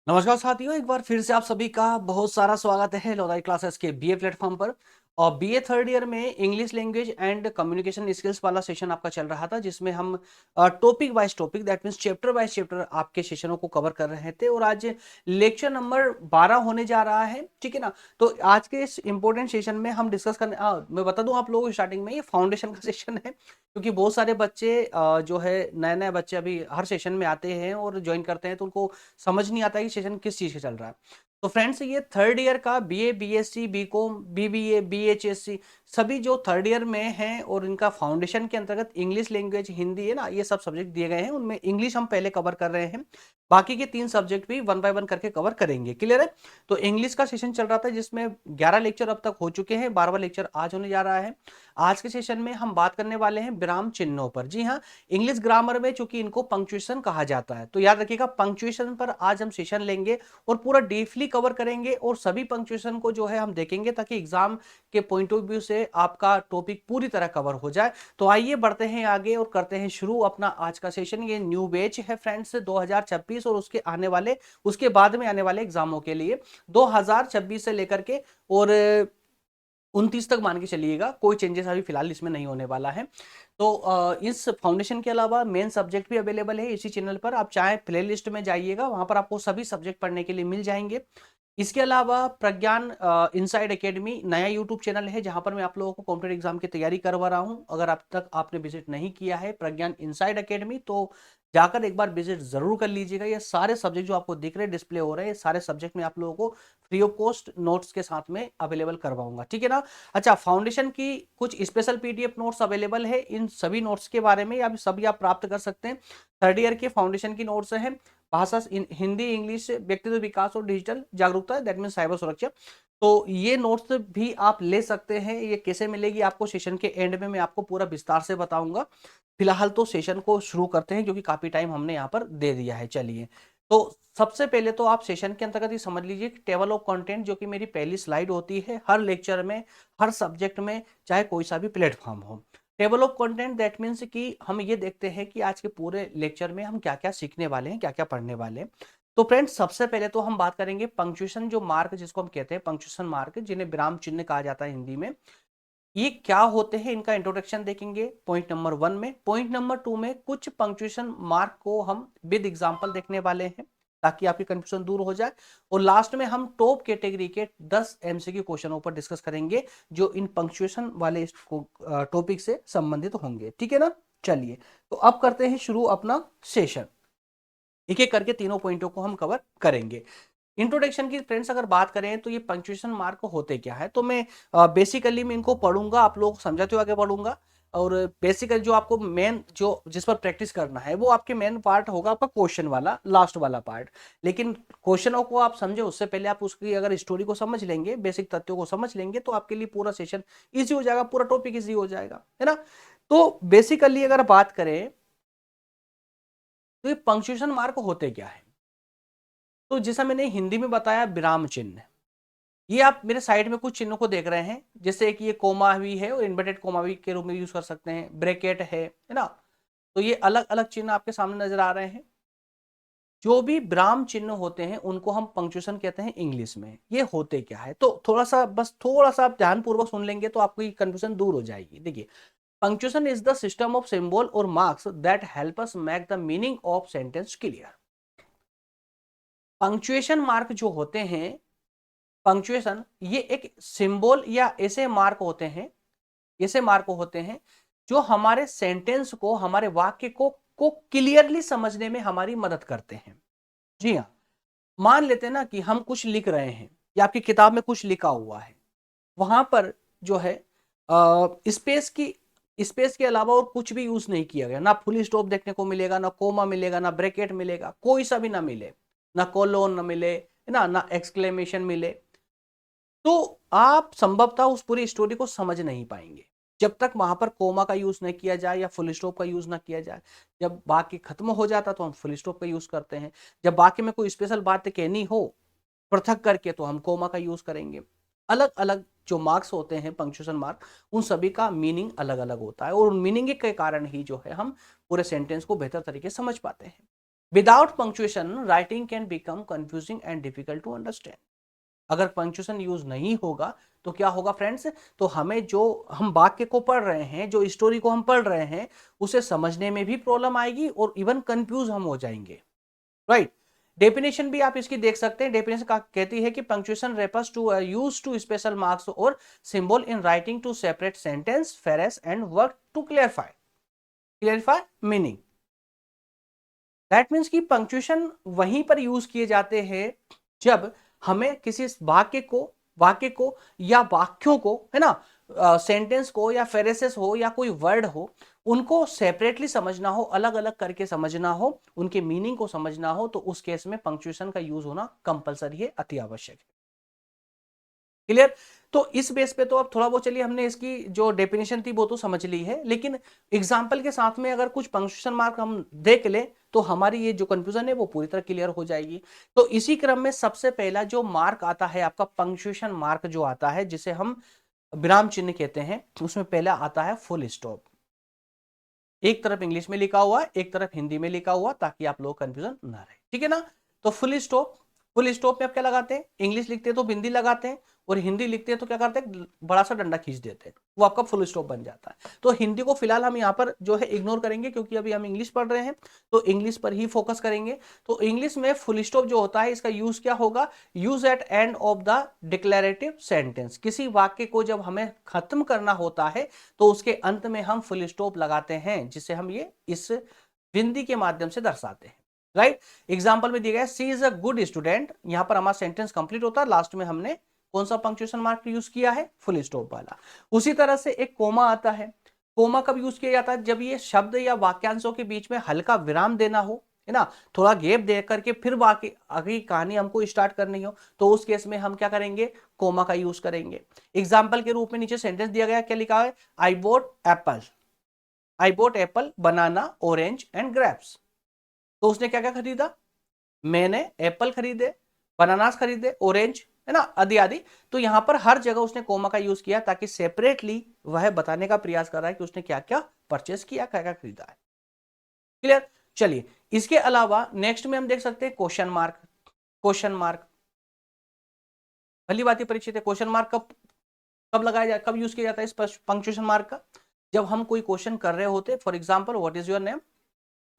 नमस्कार साथियों, एक बार फिर से आप सभी का बहुत सारा स्वागत है लोधाई क्लासेस के बीए प्लेटफॉर्म पर। और बीए थर्ड ईयर में English language and communication skills वाला सेशन आपका चल रहा था, जिसमें हम topic wise topic that means chapter wise chapter आपके सेशनों को कवर कर रहे थे। और आज लेक्चर नंबर 12 होने जा रहा है, ठीक है ना। तो आज के इस इंपॉर्टेंट सेशन में हम डिस्कस करने मैं बता दूं आप लोगों को स्टार्टिंग में, ये फाउंडेशन का सेशन है, क्योंकि बहुत सारे बच्चे जो है नए नए बच्चे अभी हर सेशन में आते हैं और ज्वाइन करते हैं, तो उनको समझ नहीं आता कि सेशन किस चीज का चल रहा है। तो फ्रेंड्स, ये थर्ड ईयर का बीए, बीएससी, बीकॉम, बीबीए, बीएचएससी सभी जो थर्ड ईयर में हैं और इनका फाउंडेशन के अंतर्गत इंग्लिश लैंग्वेज, हिंदी है ना, ये सब सब्जेक्ट दिए गए हैं। उनमें इंग्लिश हम पहले कवर कर रहे हैं, बाकी के 3 सब्जेक्ट भी वन बाय वन करके कवर करेंगे। क्लियर है? तो इंग्लिश का सेशन चल रहा था, जिसमें 11 लेक्चर अब तक हो चुके हैं, 12वां लेक्चर आज होने जा रहा है। आज के सेशन में हम बात करने वाले हैं विराम चिन्हों पर। जी हाँ, इंग्लिश ग्रामर में चूंकि इनको पंक्चुएशन कहा जाता है, तो याद रखिएगा पंक्चुएशन पर आज हम सेशन लेंगे और पूरा डीपली कवर करेंगे, और सभी पंक्चुएशन को जो है हम देखेंगे, ताकि एग्जाम के पॉइंट ऑफ व्यू से आपका टॉपिक पूरी तरह कवर हो जाए। तो आइए बढ़ते हैं आगे और करते हैं शुरू अपना आज का सेशन। ये न्यू बैच है फ्रेंड्स 2026 और उसके बाद में आने वाले एग्जामों के लिए 2026 से लेकर के और 29 तक मान के चलिएगा, कोई चेंजेस अभी फिलहाल इसमें नहीं होने वाला है। तो इस फाउंडेशन के अलावा मेन सब्जेक्ट भी अवेलेबल है इसी चैनल पर। आप चाहे प्ले लिस्ट में जाइएगा, वहां पर आपको सभी सब्जेक्ट पढ़ने के लिए मिल जाएंगे। इसके अलावा प्रज्ञान इनसाइड एकेडमी नया यूट्यूब चैनल है, जहां पर मैं आप लोगों को कॉम्पिटेटिव एग्जाम की तैयारी करवा रहा हूं। अगर अब तक आपने विजिट नहीं किया है प्रज्ञान इनसाइड एकेडमी, तो जाकर एक बार विजिट जरूर कर लीजिएगा। ये सारे सब्जेक्ट जो आपको दिख रहे हैं, डिस्प्ले हो रहे हैं, सारे सब्जेक्ट में आप लोगों को फ्री ऑफ कॉस्ट नोट्स के साथ में अवेलेबल करवाऊंगा, ठीक है ना। अच्छा, फाउंडेशन की कुछ स्पेशल पीडीएफ नोट्स अवेलेबल है। इन सभी नोट्स के बारे में आप सभी आप प्राप्त कर सकते हैं। थर्ड ईयर के फाउंडेशन की नोट्स हैं, भाषा हिंदी, इंग्लिश, व्यक्तित्व विकास और डिजिटल जागरूकता, दैट मीन साइबर सुरक्षा। तो ये नोट्स भी आप ले सकते हैं। ये कैसे मिलेगी आपको, सेशन के एंड में मैं आपको पूरा विस्तार से बताऊंगा। फिलहाल तो सेशन को शुरू करते हैं, क्योंकि काफी टाइम हमने यहाँ पर दे दिया है। चलिए, तो सबसे पहले तो आप सेशन के अंतर्गत ही समझ लीजिए कि टेबल ऑफ कंटेंट, जो कि मेरी पहली स्लाइड होती है हर लेक्चर में, हर सब्जेक्ट में, चाहे कोई सा भी प्लेटफॉर्म हो। Table of content that means कि हम ये देखते हैं कि आज के पूरे लेक्चर में हम क्या क्या सीखने वाले हैं, क्या क्या पढ़ने वाले हैं। तो फ्रेंड्स, सबसे पहले तो हम बात करेंगे पंक्चुएशन, जो मार्क जिसको हम कहते हैं पंक्चुएशन मार्क, जिन्हें विराम चिन्ह कहा जाता है हिंदी में। ये क्या होते हैं, इनका इंट्रोडक्शन देखेंगे पॉइंट नंबर 1 में। पॉइंट नंबर 2 में कुछ पंक्चुएशन मार्क को हम विद एग्जांपल देखने वाले हैं, ताकि आपकी कंफ्यूजन दूर हो जाए। और लास्ट में हम टॉप कैटेगरी के 10 एमसीक्यू क्वेश्चनों पर डिस्कस करेंगे, जो इन पंक्चुएशन वाले टॉपिक से संबंधित होंगे, ठीक है ना। चलिए, तो अब करते हैं शुरू अपना सेशन। एक एक करके तीनों पॉइंटों को हम कवर करेंगे। इंट्रोडक्शन की फ्रेंड्स अगर बात करें, तो ये पंक्चुएशन मार्क होते क्या है, तो मैं बेसिकली मैं इनको पढ़ूंगा, आप लोग समझाते हुए आगे पढ़ूंगा। और बेसिकली जो आपको मेन जो जिस पर प्रैक्टिस करना है, वो आपके मेन पार्ट होगा आपका क्वेश्चन वाला, लास्ट वाला पार्ट। लेकिन क्वेश्चनों को आप समझे उससे पहले आप उसकी अगर स्टोरी को समझ लेंगे, बेसिक तथ्यों को समझ लेंगे, तो आपके लिए पूरा सेशन इजी हो जाएगा, पूरा टॉपिक इजी हो जाएगा, है ना। तो बेसिकली अगर बात करें, तो ये पंक्चुएशन मार्क होते क्या है, तो जैसा मैंने हिंदी में बताया, विराम चिन्ह। ये आप मेरे साइड में कुछ चिन्हों को देख रहे हैं, जैसे कि ये कोमा भी है और इन्वर्टेड कोमा भी के रूप में यूज कर सकते हैं, ब्रैकेट है ना। तो ये अलग अलग चिन्ह आपके सामने नजर आ रहे हैं। जो भी विराम चिन्ह होते हैं, उनको हम पंक्चुएशन कहते हैं इंग्लिश में। ये होते क्या है, तो थोड़ा सा आप ध्यानपूर्वक सुन लेंगे तो आपकी कंफ्यूजन दूर हो जाएगी। देखिए, punctuation is the system of symbol और marks that help us make the meaning of sentence clear. Punctuation mark जो होते हैं, पंक्चुएशन ये एक सिंबल या ऐसे मार्क होते हैं, ऐसे मार्क होते हैं जो हमारे सेंटेंस को, हमारे वाक्य को क्लियरली समझने में हमारी मदद करते हैं। जी हाँ, मान लेते हैं ना कि हम कुछ लिख रहे हैं, या आपकी किताब में कुछ लिखा हुआ है, वहां पर जो है स्पेस के अलावा और कुछ भी यूज नहीं किया गया, ना फुल स्टॉप देखने को मिलेगा, ना कोमा मिलेगा, ना ब्रैकेट मिलेगा, कोई सा भी ना मिले, ना कोलोन ना मिले, है ना एक्सक्लेमेशन मिले, तो आप संभवतः उस पूरी स्टोरी को समझ नहीं पाएंगे जब तक वहां पर कोमा का यूज नहीं किया जाए या फुल स्टॉप का यूज ना किया जाए। जब वाक्य खत्म हो जाता तो हम फुल स्टॉप का यूज करते हैं। जब वाक्य में कोई स्पेशल बात कहनी हो पृथक करके, तो हम कोमा का यूज करेंगे। अलग अलग जो मार्क्स होते हैं, पंक्चुएशन मार्क, उन सभी का मीनिंग अलग अलग होता है, और उन मीनिंग के कारण ही जो है हम पूरे सेंटेंस को बेहतर तरीके से समझ पाते हैं। Without punctuation writing can become confusing and difficult to understand. अगर पंक्चुएशन यूज नहीं होगा तो क्या होगा फ्रेंड्स, तो हमें जो हम वाक्य को पढ़ रहे हैं, जो स्टोरी को हम पढ़ रहे हैं, उसे समझने में भी प्रॉब्लम आएगी और इवन कंफ्यूज हम हो जाएंगे, राइट। डेफिनेशन भी आप इसकी देख सकते हैं। डेफिनेशन कहती है कि punctuation refers to use to special marks और symbol in writing to separate sentence, phrase and word to clarify meaning. That means कि पंक्चुएशन वहीं पर यूज किए जाते हैं जब हमें किसी वाक्य को या वाक्यों को, है ना, सेंटेंस को या फेरेसेस हो या कोई वर्ड हो, उनको सेपरेटली समझना हो, अलग अलग करके समझना हो, उनके मीनिंग को समझना हो, तो उस केस में पंक्चुएशन का यूज होना कंपलसरी है, अति आवश्यक है। क्लियर। तो इस बेस पे तो अब थोड़ा बहुत चलिए हमने इसकी जो डेफिनेशन थी वो तो समझ ली है, लेकिन एग्जांपल के साथ में अगर कुछ पंक्चुएशन मार्क हम देख ले तो हमारी ये जो कंफ्यूजन है वो पूरी तरह क्लियर हो जाएगी। तो इसी क्रम में सबसे पहला जो मार्क आता है आपका पंक्चुएशन मार्क जो आता है, जिसे हम विराम चिन्ह कहते हैं, उसमें पहला आता है फुल स्टॉप। एक तरफ इंग्लिश में लिखा हुआ, एक तरफ हिंदी में लिखा हुआ, ताकि आप लोग कंफ्यूजन ना रहे, ठीक है ना। तो फुल स्टॉप में आप क्या लगाते हैं, इंग्लिश लिखते हैं तो बिंदी लगाते हैं, और हिंदी लिखते हैं तो क्या करते हैं, बड़ा सा डंडा खींच देते हैं, वो आपका फुल स्टॉप बन जाता है। तो हिंदी को फिलहाल हम यहाँ पर जो है इग्नोर करेंगे, क्योंकि अभी हम इंग्लिश पढ़ रहे हैं, तो इंग्लिश पर ही फोकस करेंगे। तो इंग्लिश में फुल स्टॉप जो होता है, इसका यूज क्या होगा, use at end of the declarative sentence. किसी वाक्य को जब हमें खत्म करना होता है तो उसके अंत में हम फुल स्टॉप लगाते हैं, जिसे हम ये इस बिंदी के माध्यम से दर्शाते हैं, राइट। एग्जाम्पल में दिया गया सी इज अ गुड स्टूडेंट, यहां पर हमारा सेंटेंस कंप्लीट होता है, लास्ट में हमने कौन सा पंक्चुएशन मार्क यूज किया है, फुल स्टॉप वाला। उसी तरह से एक कोमा आता है। कोमा कब यूज किया जाता है, जब ये शब्द या वाक्यांशों के बीच में हल्का विराम देना हो, है ना, थोड़ा गैप दे करके फिर वाक्य आगे कहानी हमको स्टार्ट करनी हो, तो उस केस में हम क्या करेंगे, कोमा का यूज करेंगे। एग्जाम्पल के रूप में नीचे सेंटेंस दिया गया, क्या लिखा है, I bought apple banana orange and grapes. तो उसने क्या क्या खरीदा, मैंने एप्पल खरीदे, बनानास खरीदे, ऑरेंज, है ना, आदि आदि। तो यहां पर हर जगह उसने कोमा का यूज किया, ताकि सेपरेटली वह बताने का प्रयास कर रहा है कि उसने क्या क्या परचेस किया, क्या क्या खरीदा है। क्लियर। चलिए, इसके अलावा नेक्स्ट में हम देख सकते हैं क्वेश्चन मार्क। भली बात परिचित है, क्वेश्चन मार्क कब कब लगाया जाए, कब यूज किया जाता है इस पंक्चुएशन मार्क का, जब हम कोई क्वेश्चन कर रहे होते, for example what is your name,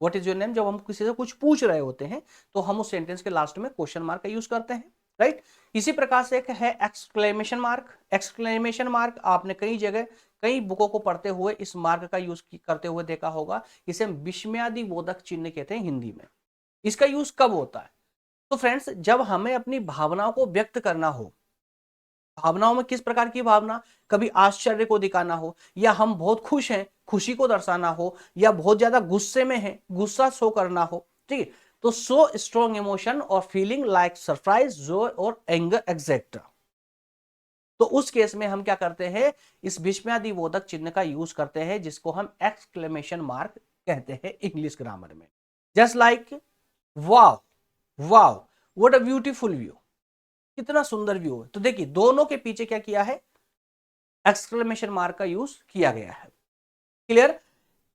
what is your name, जब हम किसी से कुछ पूछ रहे होते हैं तो हम उस सेंटेंस के लास्ट में क्वेश्चन मार्क का यूज करते हैं, राइट। इसी प्रकार से एक है एक्सक्लेमेशन मार्क आपने कई जगह कई बुकों को पढ़ते हुए इस मार्क का यूज करते हुए देखा होगा। इसे हम विस्मयादिबोधक चिन्ह कहते हैं हिंदी में। इसका यूज कब होता है, तो फ्रेंड्स जब हमें अपनी भावनाओं को व्यक्त करना हो, भावनाओं में किस प्रकार की भावना, कभी आश्चर्य को दिखाना हो, या हम बहुत खुश हैं, खुशी को दर्शाना हो, या बहुत ज्यादा गुस्से में हैं, गुस्सा शो करना हो, ठीक है। तो सो स्ट्रॉन्ग इमोशन और फीलिंग लाइक सरप्राइज, जॉय और एंगर एक्सेट्रा। तो उस केस में हम क्या करते हैं, इस विस्मयादिबोधक चिन्ह का यूज करते हैं, जिसको हम एक्सक्लेमेशन मार्क कहते हैं इंग्लिश ग्रामर में। Just like wow, wow, what a beautiful view, कितना सुंदर व्यू है। तो देखिए दोनों के पीछे क्या किया है, एक्सक्लेमेशन मार्क का यूज किया गया है। क्लियर।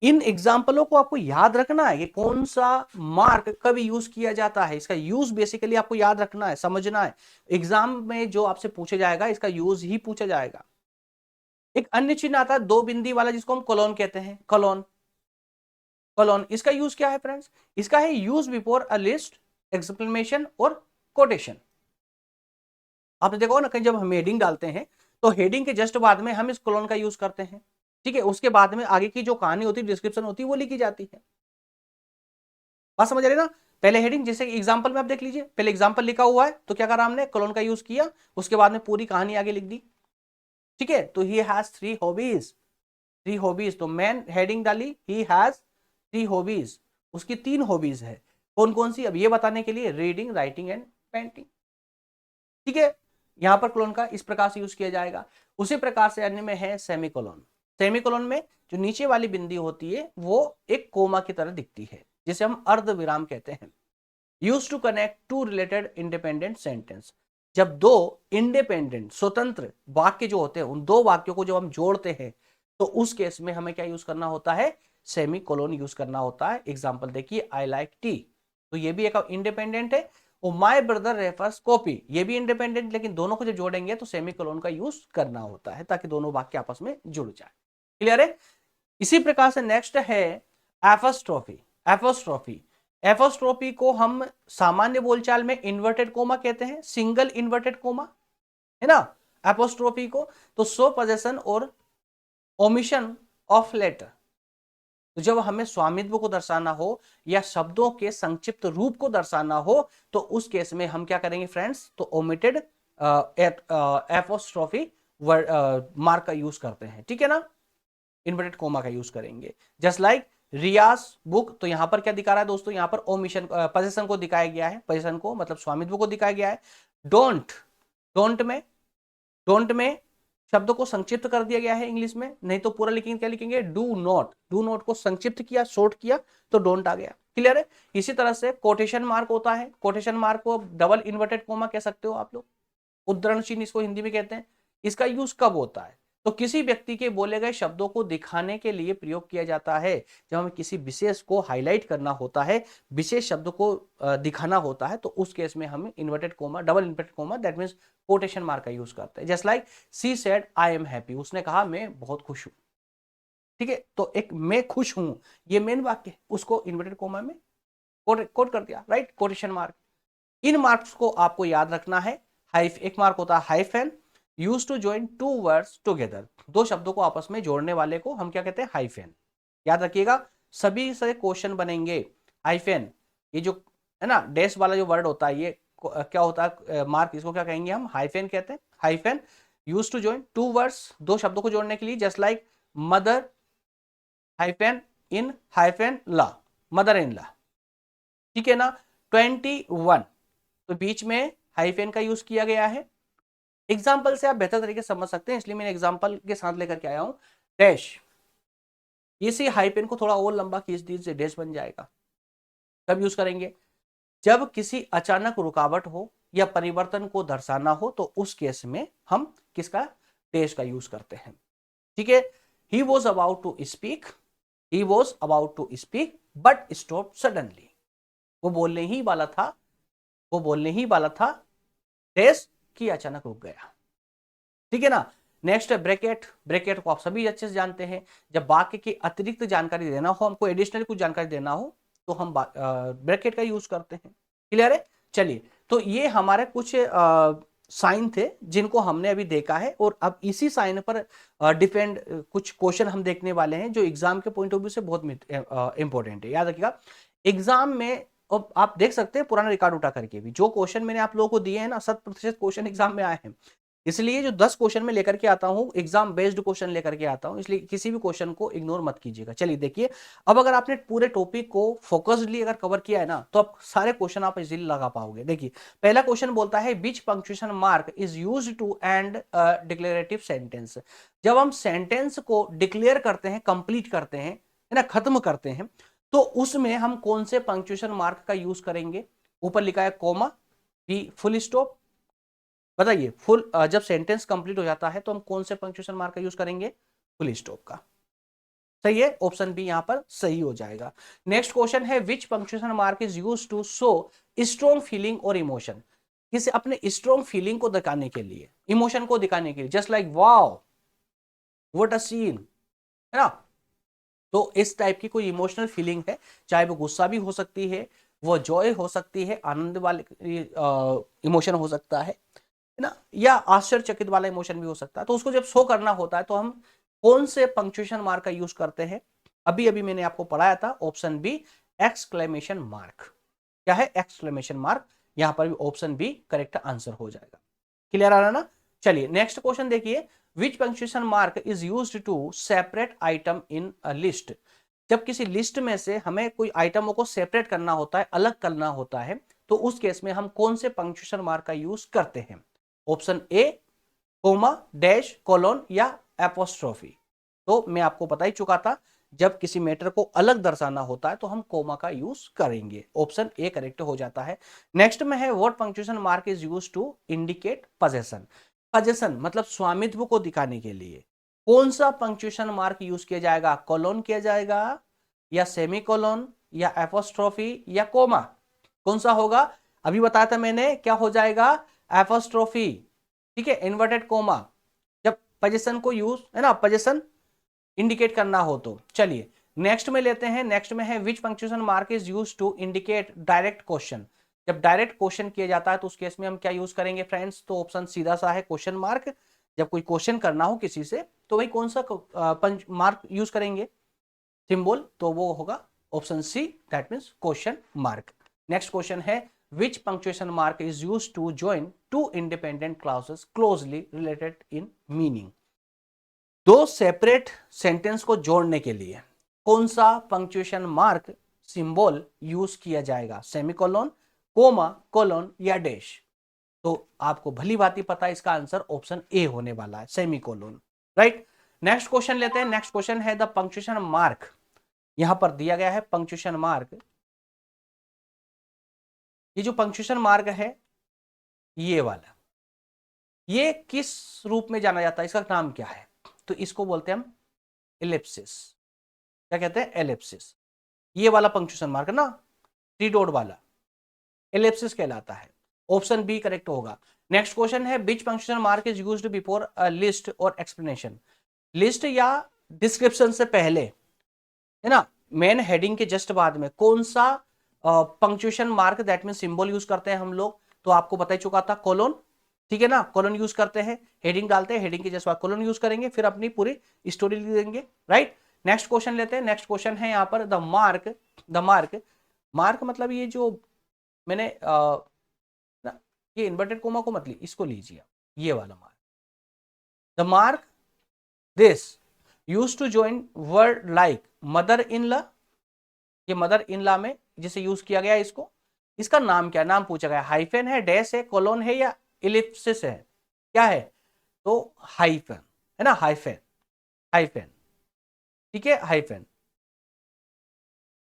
इन एग्जाम्पलों को आपको याद रखना है कि कौन सा मार्क कब यूज किया जाता है, इसका यूज बेसिकली आपको याद रखना है, समझना है। एग्जाम में जो आपसे पूछा जाएगा इसका यूज ही पूछा जाएगा। एक अन्य चिन्ह आता है दो बिंदी वाला, जिसको हम कोलोन कहते हैं, कोलोन। कोलोन इसका यूज क्या है फ्रेंड्स, इसका है use before a list, explanation और कोटेशन। आपने देखा होगा ना, कहीं जब हम हेडिंग डालते हैं तो हेडिंग के जस्ट बाद में हम इस कोलोन का यूज करते हैं, ठीक है। उसके बाद में आगे की जो कहानी होती है, डिस्क्रिप्शन होती है, वो लिखी जाती है। बात समझ आ रही है ना। पहले हेडिंग, जैसे एग्जांपल में आप देख लीजिए, पहले एग्जांपल लिखा हुआ है तो क्या करा हमने, कोलोन का यूज किया, उसके बाद में पूरी कहानी आगे लिख दी, ठीक है। तो ही हैज थ्री हॉबीज, तो मैन हेडिंग डाली, ही हैज थ्री हॉबीज, उसकी 3 हॉबीज है। कौन कौन सी, अब ये बताने के लिए, रीडिंग, राइटिंग एंड पेंटिंग, ठीक है। यहां पर कोलोन का इस प्रकार से यूज किया जाएगा। उसी प्रकार से अन्य में है सेमीकोलोन। सेमीकोलोन में जो नीचे वाली बिंदी होती है वो एक कोमा की तरह दिखती है, जिसे हम अर्ध विराम कहते हैं। Use to connect two related independent sentence, जब दो इंडिपेंडेंट स्वतंत्र वाक्य जो होते हैं, उन दो वाक्यों को जब हम जोड़ते हैं तो उस केस में हमें क्या यूज करना होता है, सेमी कोलोन यूज करना होता है। एग्जाम्पल देखिए, आई लाइक टी, तो ये भी एक इंडिपेंडेंट है। और माय ब्रदर रेफर्स कॉपी, ये भी इंडिपेंडेंट, लेकिन दोनों को जब जोड़ेंगे तो सेमीकोलन का यूज करना होता है ताकि दोनों वाक्य आपस में जुड़ जाए। क्लियर है? इसी प्रकार से नेक्स्ट है एपोस्ट्रोफी। एपोस्ट्रोफी एपोस्ट्रोफी को हम सामान्य बोलचाल में इन्वर्टेड कोमा कहते हैं, सिंगल इन्वर्टेड कोमा, है ना, एपोस्ट्रोफी को। तो सो पोजेशन और ओमिशन ऑफ लेटर, तो जब हमें स्वामित्व को दर्शाना हो या शब्दों के संक्षिप्त रूप को दर्शाना हो तो उस केस में हम क्या करेंगे फ्रेंड्स, तो ओमिटेड एपोस्ट्रोफी मार्क का यूज करते हैं, ठीक है ना, इन्वर्टेड कोमा का यूज करेंगे। जस्ट लाइक रियाज बुक, तो यहां पर क्या दिखा रहा है दोस्तों, यहां पर ओमिशन पोजीशन को दिखाया गया है, पोजीशन को मतलब स्वामित्व को दिखाया गया है। डोंट, डोंट में शब्द को संक्षिप्त कर दिया गया है इंग्लिश में, नहीं तो पूरा लिखेंगे, क्या लिखेंगे, डू नॉट, डू नॉट को संक्षिप्त किया, शॉर्ट किया तो डोंट आ गया। क्लियर है? इसी तरह से कोटेशन मार्क होता है, कोटेशन मार्क को डबल इन्वर्टेड कोमा कह सकते हो आप लोग, उद्धरण चिन्ह इसको हिंदी में कहते हैं। इसका यूज कब होता है, तो किसी व्यक्ति के बोले गए शब्दों को दिखाने के लिए प्रयोग किया जाता है। जब हमें किसी विशेष को हाईलाइट करना होता है, विशेष शब्द को दिखाना होता है, तो उस केस में हम inverted coma, double inverted coma, that means quotation mark का यूज करते हैं। Just like she said I am happy, उसने कहा मैं बहुत खुश हूं, ठीक है, तो एक मैं खुश हूं ये मेन वाक्य, उसको इन्वर्टेड कोमा में कोट कर दिया, राइट, कोटेशन मार्क। इन मार्क्स को आपको याद रखना है। एक मार्क होता है hyphen, use to join two words together, दो शब्दों को आपस में जोड़ने वाले को हम क्या कहते हैं, हाइफन। याद रखिएगा, सभी से क्वेश्चन बनेंगे हाइफन, ये जो है ना डैश वाला जो वर्ड होता है, ये क्या होता है मार्क, इसको क्या कहेंगे हम, हाइफन कहते हैं। Hyphen use to join two words, दो शब्दों को जोड़ने के लिए, just like mother hyphen in hyphen law, mother in law, ठीक है ना। 21, तो बीच में हाइफन का यूज किया गया है। एग्जाम्पल से आप बेहतर तरीके से समझ सकते हैं, इसलिए मैंने एग्जाम्पल के साथ लेकर के आया हूं। डैश, इसी हाइफन को थोड़ा और लंबा खींच दीजिए, डैश बन जाएगा। कब यूज करेंगे, जब किसी अचानक रुकावट हो या परिवर्तन को दर्शाना हो, तो उस केस में हम किसका, डैश का यूज करते हैं, ठीक है। He was about to speak, he was about to speak but stop suddenly, वो बोलने ही वाला था, वो बोलने ही वाला था, डैश की अचानक रुक गया, ठीक है ना। नेक्स्ट है ब्रैकेट। ब्रैकेट को आप सभी अच्छे से जानते हैं, जब वाक्य की अतिरिक्त जानकारी देना हो, हमको एडिशनल कुछ जानकारी देना हो, तो हम ब्रैकेट का यूज करते हैं। क्लियर है? चलिए, तो ये हमारे कुछ साइन थे जिनको हमने अभी देखा है, और अब इसी साइन पर डिपेंड कुछ क्वेश्चन हम देखने वाले हैं जो एग्जाम के पॉइंट ऑफ व्यू से बहुत इंपॉर्टेंट है। याद रखिएगा, एग्जाम में अब आप देख सकते हैं पुराना रिकॉर्ड उठा करके भी, जो क्वेश्चन मैंने आप लोगों को दिए हैं ना, 100% क्वेश्चन एग्जाम में आए हैं। इसलिए जो 10 क्वेश्चन में लेकर के आता हूं, एग्जाम बेस्ड क्वेश्चन लेकर के आता हूं, इसलिए किसी भी क्वेश्चन को इग्नोर मत कीजिएगा। चलिए देखिए, अब अगर आपने पूरे टॉपिक को फोकस्डली अगर कवर किया है ना, तो आप सारे क्वेश्चन आप इजीली लगा पाओगे। देखिए, पहला क्वेश्चन बोलता है which punctuation mark is used to end declarative sentence. जब हम सेंटेंस को डिक्लेयर करते हैं, कंप्लीट करते हैं, है ना, खत्म करते हैं, तो उसमें हम कौन से पंक्चुएशन मार्क का यूज करेंगे। ऊपर लिखा है कोमा, बी फुल स्टॉप। बताइए, फुल जब सेंटेंस कंप्लीट हो जाता है तो हम कौन से पंक्चुएशन मार्क का यूज करेंगे, फुल स्टॉप का। सही है, ऑप्शन बी यहां पर सही हो जाएगा। नेक्स्ट क्वेश्चन है which punctuation mark is use to show strong feeling और इमोशन। किसी अपने स्ट्रॉन्ग फीलिंग को दिखाने के लिए, इमोशन को दिखाने के लिए, just like wow, what a scene, है ना। तो इस टाइप की कोई इमोशनल फीलिंग है, चाहे वो गुस्सा भी हो सकती है, वो जॉय हो सकती है, आनंद वाले इमोशन हो सकता है ना, या आश्चर्यचकित वाला इमोशन भी हो सकता है। तो उसको जब शो करना होता है तो हम कौन से पंक्चुएशन मार्क का यूज करते हैं। अभी अभी मैंने आपको पढ़ाया था, ऑप्शन बी एक्सक्लेमेशन मार्क। क्या है, एक्सक्लेमेशन मार्क। यहां पर भी ऑप्शन बी करेक्ट आंसर हो जाएगा। क्लियर आ रहा ना। चलिए नेक्स्ट क्वेश्चन देखिए, which punctuation mark is used to separate item in a list. जब किसी लिस्ट में से हमें कोई आइटमों को सेपरेट करना होता है, अलग करना होता है, तो उस केस में हम कौन से पंक्चुएशन मार्क का यूज करते हैं। Option A comma, dash, colon या एपोस्ट्रोफी। तो मैं आपको बता ही चुका था, जब किसी मैटर को अलग दर्शाना होता है तो हम कोमा का यूज करेंगे। ऑप्शन ए करेक्ट हो जाता है। नेक्स्ट में है what punctuation mark is used to indicate possession. Possession मतलब स्वामित्व को दिखाने के लिए कौन सा पंक्चुएशन मार्क यूज किया जाएगा, कोलोन किया जाएगा या सेमीकोलोन या एपोस्ट्रोफी या कोमा। कौन सा होगा? अभी बताया था मैंने, क्या हो जाएगा? एपोस्ट्रोफी, ठीक है, इन्वर्टेड कोमा, जब पोजीशन को यूज है ना, पोजीशन इंडिकेट करना हो तो। चलिए नेक्स्ट में लेते हैं, नेक्स्ट में है which punctuation mark is use to indicate direct question. जब डायरेक्ट क्वेश्चन किया जाता है तो उस केस में हम क्या यूज करेंगे फ्रेंड्स? तो ऑप्शन सीधा सा है क्वेश्चन मार्क। जब कोई क्वेश्चन करना हो किसी से तो भाई कौन सा पंच मार्क यूज करेंगे, सिंबल? तो वो होगा option C, that means question mark. Next question है which punctuation mark is use to join two independent clauses closely related in meaning. दो सेपरेट सेंटेंस को जोड़ने के लिए कौन सा पंक्चुएशन मार्क सिंबल यूज किया जाएगा? सेमीकोलन, कोमा, कोलन या डैश? तो आपको भली भांति पता है इसका आंसर ऑप्शन ए होने वाला है, सेमीकोलन, राइट। नेक्स्ट क्वेश्चन लेते हैं, नेक्स्ट क्वेश्चन है द पंक्चुएशन मार्क। यहां पर दिया गया है पंक्चुएशन मार्क। ये जो पंक्चुएशन मार्क है ये वाला, ये किस रूप में जाना जाता है, इसका नाम क्या है? तो इसको बोलते हैं हम एलिप्सिस। क्या कहते हैं? एलिप्सिस। ये वाला पंक्चुएशन मार्क ना, थ्री डॉट वाला, एलिप्सिस कहलाता है। ऑप्शन बी करेक्ट होगा। नेक्स्ट क्वेश्चन है which punctuation mark is used before a list और एक्सप्लेनेशन। लिस्ट या डिस्क्रिप्शन से पहले, है ना, मेन हेडिंग के जस्ट बाद में कौन सा punctuation mark, that mean symbol use करते हैं हम लोग? तो आपको बता ही चुका था, कोलोन, ठीक है ना, कोलोन यूज करते हैं। हेडिंग डालते हैं, हेडिंग के जस्ट बाद कोलोन यूज करेंगे, फिर अपनी पूरी स्टोरी लिख देंगे, राइट। नेक्स्ट क्वेश्चन लेते हैं, नेक्स्ट क्वेश्चन है यहाँ पर the mark. The mark, mark मतलब ये जो मैंने ये इन्वर्टेड कोमा को मत ली, इसको लीजिए, ये वाला mark. The mark this use to join word like mother in law, ये मदर इन लॉ में जिसे यूज किया गया इसको, इसका नाम क्या? नाम पूछा गया, हाइफेन है, डैश है, कोलोन है या इलिप्सिस है? क्या है? तो हाइफेन, है ना, हाइफेन, हाइफेन, ठीक है, हाइफेन,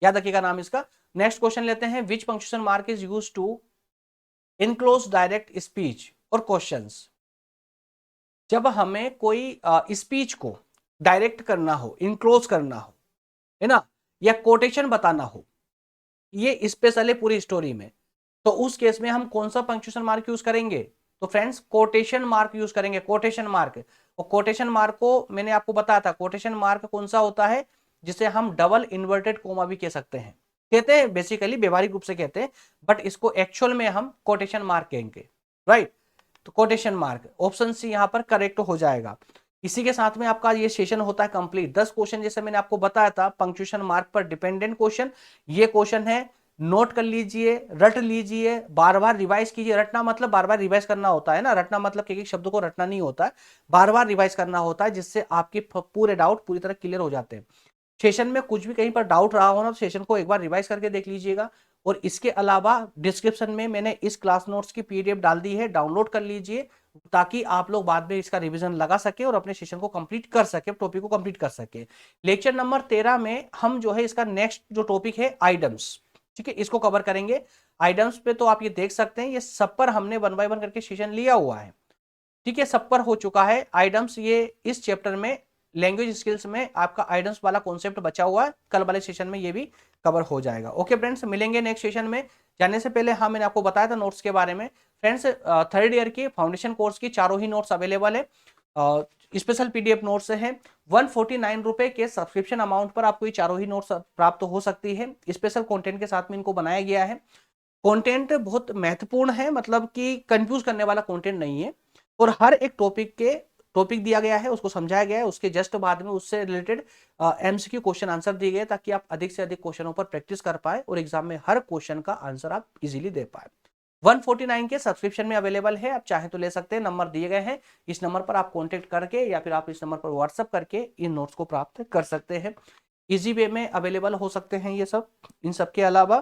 याद रखिएगा नाम इसका। नेक्स्ट क्वेश्चन लेते हैं which punctuation mark is use to enclose direct speech और क्वेश्चंस। जब हमें कोई स्पीच को डायरेक्ट करना हो, इनक्लोज करना हो, है ना, या कोटेशन बताना हो, ये स्पेशल है पूरी स्टोरी में, तो उस केस में हम कौन सा पंक्चुएशन मार्क यूज करेंगे? तो फ्रेंड्स कोटेशन मार्क यूज करेंगे, कोटेशन मार्क। और कोटेशन मार्क को मैंने आपको बताया था, कोटेशन मार्क कौन सा होता है जिसे हम डबल इन्वर्टेड कोमा भी कह सकते हैं, कहते हैं बेसिकली, व्यवहारिक रूप से कहते हैं, बट इसको एक्चुअल में हम कोटेशन मार्क कहेंगे, राइट। तो कोटेशन मार्क, ऑप्शन सी यहां पर करेक्ट हो जाएगा। इसी के साथ में आपका ये सेशन होता है कंप्लीट। 10 क्वेश्चन जैसे मैंने आपको बताया था पंक्चुएशन मार्क पर डिपेंडेंट क्वेश्चन, ये क्वेश्चन है, नोट कर लीजिए, रट लीजिए, बार बार रिवाइज कीजिए। रटना मतलब बार बार रिवाइज करना होता है ना, रटना मतलब एक एक शब्द को रटना नहीं होता है, बार बार रिवाइज करना होता है, जिससे आपके पूरे डाउट पूरी तरह क्लियर हो जाते हैं। सेशन में कुछ भी कहीं पर डाउट रहा हो ना, तो सेशन को एक बार रिवाइज करके देख लीजिएगा। और इसके अलावा डिस्क्रिप्शन में मैंने इस क्लास नोट्स की पीडीएफ डाल दी है, डाउनलोड कर लीजिए, ताकि आप लोग बाद में इसका रिवीजन लगा सके और अपने सेशन को कंप्लीट कर सके, टॉपिक को कंप्लीट कर सके। लेक्चर नंबर 13 में हम जो है इसका नेक्स्ट जो टॉपिक है आइटम्स, ठीक है, इसको कवर करेंगे। आइटम्स पे तो आप ये देख सकते हैं, ये सब पर हमने 1 बाय 1 करके सेशन लिया हुआ है, ठीक है, सब पर हो चुका है आइटम्स। ये इस चैप्टर में लैंग्वेज स्किल्स में आपका आइटम्स वाला कॉन्सेप्ट बचा हुआ है, कल वाले सेशन में ये भी कवर हो जाएगा। ओके फ्रेंड्स, मिलेंगे नेक्स्ट सेशन में। जाने से पहले हाँ, मैंने आपको बताया था नोट्स के बारे में फ्रेंड्स, थर्ड ईयर की फाउंडेशन कोर्स की चारों ही नोट्स अवेलेबल है, स्पेशल पीडीएफ नोट्स है। 149 रुपए के सब्सक्रिप्शन अमाउंट पर आपको ये चारों ही नोट्स प्राप्त हो सकती है, स्पेशल कंटेंट के साथ में इनको बनाया गया है। कंटेंट बहुत महत्वपूर्ण है, मतलब कि कंफ्यूज करने वाला कंटेंट नहीं है, और हर एक टॉपिक दिया गया है, उसको समझाया गया है, उसके जस्ट बाद में उससे रिलेटेड एमसीक्यू क्वेश्चन आंसर दिए गए, ताकि आप अधिक से अधिक क्वेश्चनों पर प्रैक्टिस कर पाए और एग्जाम में हर क्वेश्चन का आंसर आप इजीली दे पाए। 149 के सब्सक्रिप्शन में अवेलेबल है, आप चाहे तो ले सकते हैं, नंबर दिए गए हैं, इस नंबर पर आप कॉन्टेक्ट करके या फिर आप इस नंबर पर व्हाट्सएप करके इन नोट्स को प्राप्त कर सकते हैं। इजी वे में अवेलेबल हो सकते हैं ये सब। इन सब के अलावा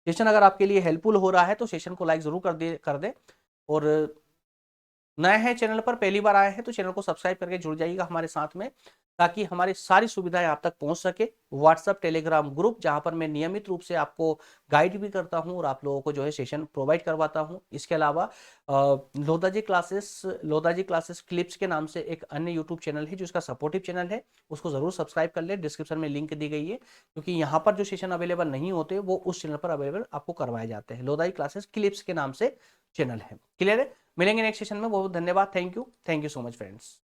सेशन अगर आपके लिए हेल्पफुल हो रहा है तो सेशन को लाइक जरूर कर दे, और नए हैं चैनल पर, पहली बार आए हैं तो चैनल को सब्सक्राइब करके जुड़ जाइएगा हमारे साथ में, ताकि हमारी सारी सुविधाएं आप तक पहुंच सके। व्हाट्सएप टेलीग्राम ग्रुप जहां पर मैं नियमित रूप से आपको गाइड भी करता हूं और आप लोगों को जो है सेशन प्रोवाइड करवाता हूं। इसके अलावा लोदाजी क्लासेस क्लिप्स के नाम से एक अन्य यूट्यूब चैनल है जो इसका सपोर्टिव चैनल है, उसको जरूर सब्सक्राइब कर ले, डिस्क्रिप्शन में लिंक दी गई है, क्योंकि यहाँ पर जो सेशन अवेलेबल नहीं होते वो उस चैनल पर अवेलेबल आपको करवाए जाते हैं। लोदाजी क्लासेस क्लिप्स के नाम से चैनल है। क्लियर है? मिलेंगे नेक्स्ट सेशन में। बहुत धन्यवाद। Thank you so much friends.